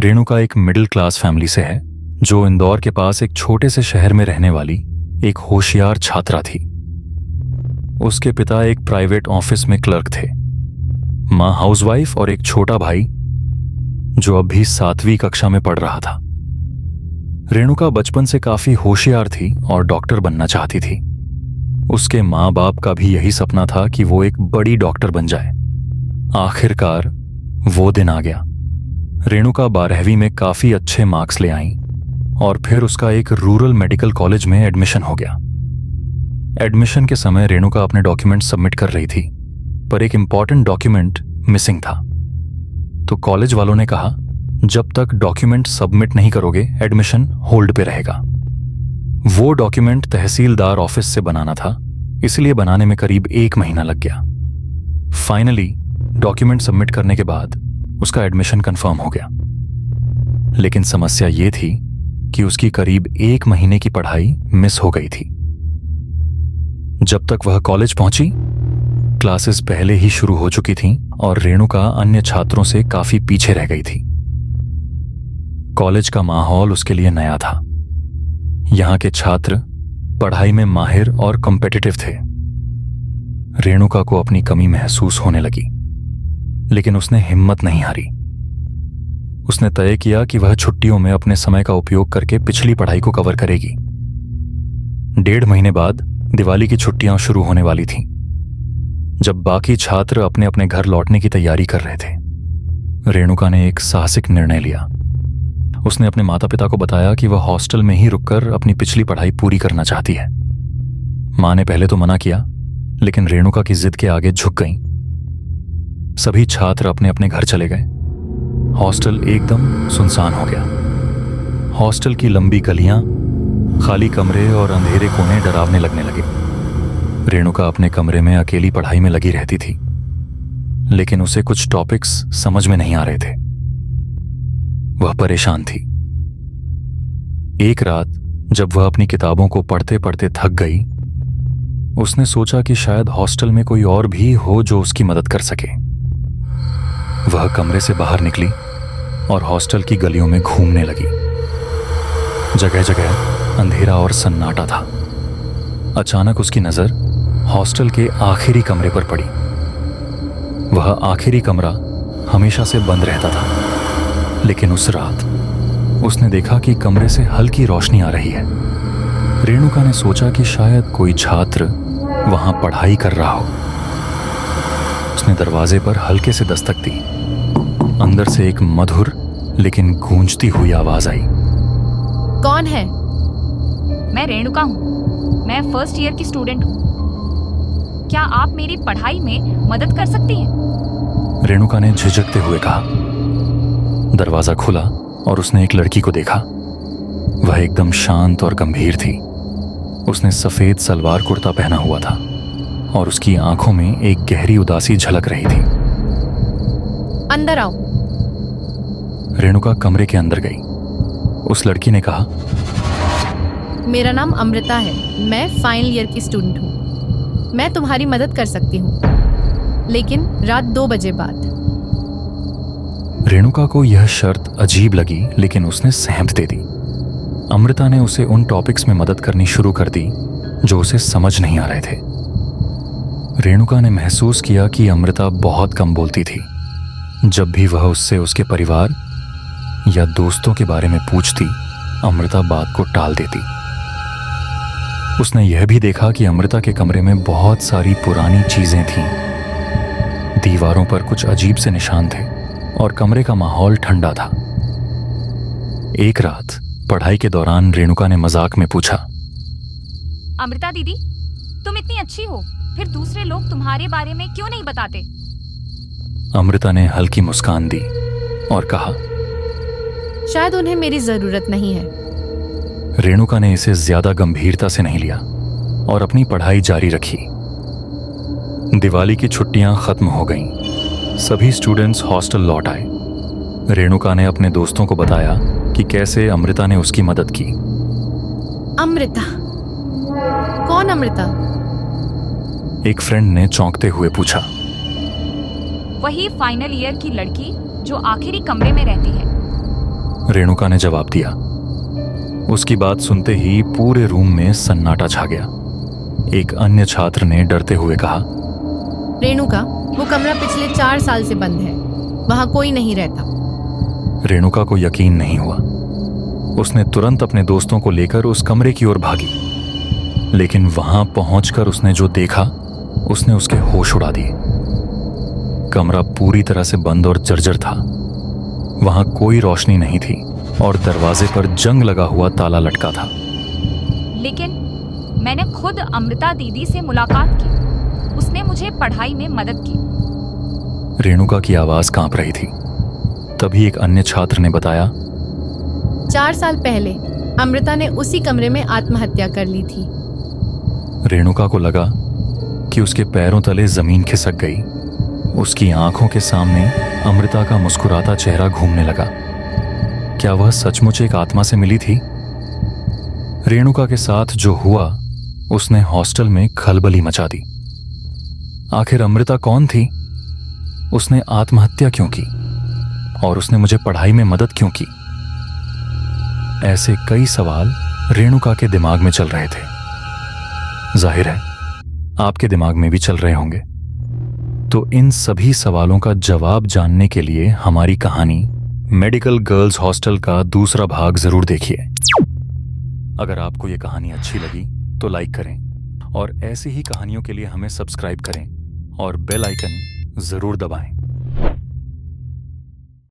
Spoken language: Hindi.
रेणुका एक मिडिल क्लास फैमिली से है जो इंदौर के पास एक छोटे से शहर में रहने वाली एक होशियार छात्रा थी। उसके पिता एक प्राइवेट ऑफिस में क्लर्क थे, मां हाउसवाइफ और एक छोटा भाई जो अब भी 7वीं कक्षा में पढ़ रहा था। रेणुका बचपन से काफी होशियार थी और डॉक्टर बनना चाहती थी। उसके माँ बाप का भी यही सपना था कि वो एक बड़ी डॉक्टर बन जाए। आखिरकार वो दिन आ गया। रेणुका 12वीं में काफी अच्छे मार्क्स ले आई और फिर उसका एक रूरल मेडिकल कॉलेज में एडमिशन हो गया। एडमिशन के समय रेणुका अपने डॉक्यूमेंट सबमिट कर रही थी, पर एक इंपॉर्टेंट डॉक्यूमेंट मिसिंग था। तो कॉलेज वालों ने कहा, जब तक डॉक्यूमेंट सबमिट नहीं करोगे एडमिशन होल्ड पे रहेगा। वो डॉक्यूमेंट तहसीलदार ऑफिस से बनाना था, इसलिए बनाने में करीब 1 महीना लग गया। फाइनली डॉक्यूमेंट सबमिट करने के बाद उसका एडमिशन कंफर्म हो गया। लेकिन समस्या ये थी कि उसकी करीब 1 महीने की पढ़ाई मिस हो गई थी। जब तक वह कॉलेज पहुंची, क्लासेस पहले ही शुरू हो चुकी थीं और रेणुका अन्य छात्रों से काफी पीछे रह गई थी। कॉलेज का माहौल उसके लिए नया था। यहां के छात्र पढ़ाई में माहिर और कॉम्पिटिटिव थे। रेणुका को अपनी कमी महसूस होने लगी, लेकिन उसने हिम्मत नहीं हारी। उसने तय किया कि वह छुट्टियों में अपने समय का उपयोग करके पिछली पढ़ाई को कवर करेगी। 1.5 महीने बाद दिवाली की छुट्टियां शुरू होने वाली थीं। जब बाकी छात्र अपने अपने घर लौटने की तैयारी कर रहे थे, रेणुका ने एक साहसिक निर्णय लिया। उसने अपने माता पिता को बताया कि वह हॉस्टल में ही रुककर अपनी पिछली पढ़ाई पूरी करना चाहती है। मां ने पहले तो मना किया, लेकिन रेणुका की जिद के आगे झुक गईं। सभी छात्र अपने अपने घर चले गए। हॉस्टल एकदम सुनसान हो गया। हॉस्टल की लंबी गलियां, खाली कमरे और अंधेरे कोने डरावने लगने लगे। रेणुका अपने कमरे में अकेली पढ़ाई में लगी रहती थी, लेकिन उसे कुछ टॉपिक्स समझ में नहीं आ रहे थे। वह परेशान थी। एक रात जब वह अपनी किताबों को पढ़ते पढ़ते थक गई, उसने सोचा कि शायद हॉस्टल में कोई और भी हो जो उसकी मदद कर सके। वह कमरे से बाहर निकली और हॉस्टल की गलियों में घूमने लगी। जगह जगह अंधेरा और सन्नाटा था। अचानक उसकी नजर हॉस्टल के आखिरी कमरे पर पड़ी। वह आखिरी कमरा हमेशा से बंद रहता था, लेकिन उस रात उसने देखा कि कमरे से हल्की रोशनी आ रही है। रेणुका ने सोचा कि शायद कोई छात्र वहां पढ़ाई कर रहा हो। उसने दरवाजे पर हल्के से दस्तक दी। अंदर से एक मधुर लेकिन गूंजती हुई आवाज आई। कौन है? मैं रेणुका हूँ। मैं फर्स्ट ईयर की स्टूडेंट हूँ। क्या आप मेरी पढ़ाई में मदद कर सकती हैं? रेणुका ने झिझकते हुए कहा। दरवाजा खुला और उसने एक लड़की को देखा। वह एकदम शांत और गंभीर थी। उसने सफेद सलवार कुर्ता पहना हुआ था और उसकी आंखों में एक गहरी उदासी झलक रही थी। अंदर आओ। रेणुका कमरे के अंदर गई। उस लड़की ने कहा, मेरा नाम अमृता है। मैं फाइनल ईयर की स्टूडेंट हूँ। मैं तुम्हारी मदद कर सकती हूँ, लेकिन रात 2 बजे बाद। रेणुका को यह शर्त अजीब लगी, लेकिन उसने सहमति दे दी। अमृता ने उसे उन टॉपिक्स में मदद करनी शुरू कर दी जो उसे समझ नहीं आ रहे थे। रेणुका ने महसूस किया कि अमृता बहुत कम बोलती थी। जब भी वह उससे उसके परिवार या दोस्तों के बारे में पूछती, अमृता बात को टाल देती। उसने यह भी देखा कि अमृता के कमरे में बहुत सारी पुरानी चीजें थीं। दीवारों पर कुछ अजीब से निशान थे और कमरे का माहौल ठंडा था। एक रात पढ़ाई के दौरान रेणुका ने मजाक में पूछा, अमृता दीदी, तुम इतनी अच्छी हो, फिर दूसरे लोग तुम्हारे बारे में क्यों नहीं बताते? अमृता ने हल्की मुस्कान दी और कहा, शायद उन्हें मेरी जरूरत नहीं है। रेणुका ने इसे ज्यादा गंभीरता से नहीं लिया और अपनी पढ़ाई जारी रखी। दिवाली की छुट्टियां खत्म हो गईं। सभी स्टूडेंट्स हॉस्टल लौट आए। रेणुका ने अपने दोस्तों को बताया कि कैसे अमृता ने उसकी मदद की। अमृता? कौन अमृता? एक फ्रेंड ने चौंकते हुए पूछा। वही फाइनल ईयर की लड़की जो आखिरी कमरे में रहती है। रेणुका ने जवाब दिया। उसकी बात सुनते ही पूरे रूम में सन्नाटा छा गया। एक अन्य छात्र ने डरते हुए कहा, रेणुका, वो कमरा पिछले 4 साल से बंद है, वहां कोई नहीं रहता। रेणुका को यकीन नहीं हुआ। उसने तुरंत अपने दोस्तों को लेकर उस कमरे की ओर भागी, लेकिन वहां पहुंचकर उसने जो देखा उसने उसके होश उड़ा दिए। कमरा पूरी तरह से बंद और जर्जर था। वहां कोई रोशनी नहीं थी और दरवाजे पर जंग लगा हुआ ताला लटका था। लेकिन मैंने खुद अमृता दीदी से मुलाकात की, उसने मुझे पढ़ाई में मदद की। रेणुका की आवाज कांप रही थी। तभी एक अन्य छात्र ने बताया, 4 साल पहले अमृता ने उसी कमरे में आत्महत्या कर ली थी। रेणुका को लगा कि उसके पैरों तले जमीन खिसक गई। उसकी आंखों के सामने अमृता का मुस्कुराता चेहरा घूमने लगा। क्या वह सचमुच एक आत्मा से मिली थी? रेणुका के साथ जो हुआ उसने हॉस्टल में खलबली मचा दी। आखिर अमृता कौन थी? उसने आत्महत्या क्यों की? और उसने मुझे पढ़ाई में मदद क्यों की? ऐसे कई सवाल रेणुका के दिमाग में चल रहे थे। जाहिर है आपके दिमाग में भी चल रहे होंगे। तो इन सभी सवालों का जवाब जानने के लिए हमारी कहानी मेडिकल गर्ल्स हॉस्टल का दूसरा भाग जरूर देखिए। अगर आपको यह कहानी अच्छी लगी तो लाइक करें और ऐसी ही कहानियों के लिए हमें सब्सक्राइब करें और बेल आइकन जरूर दबाएं।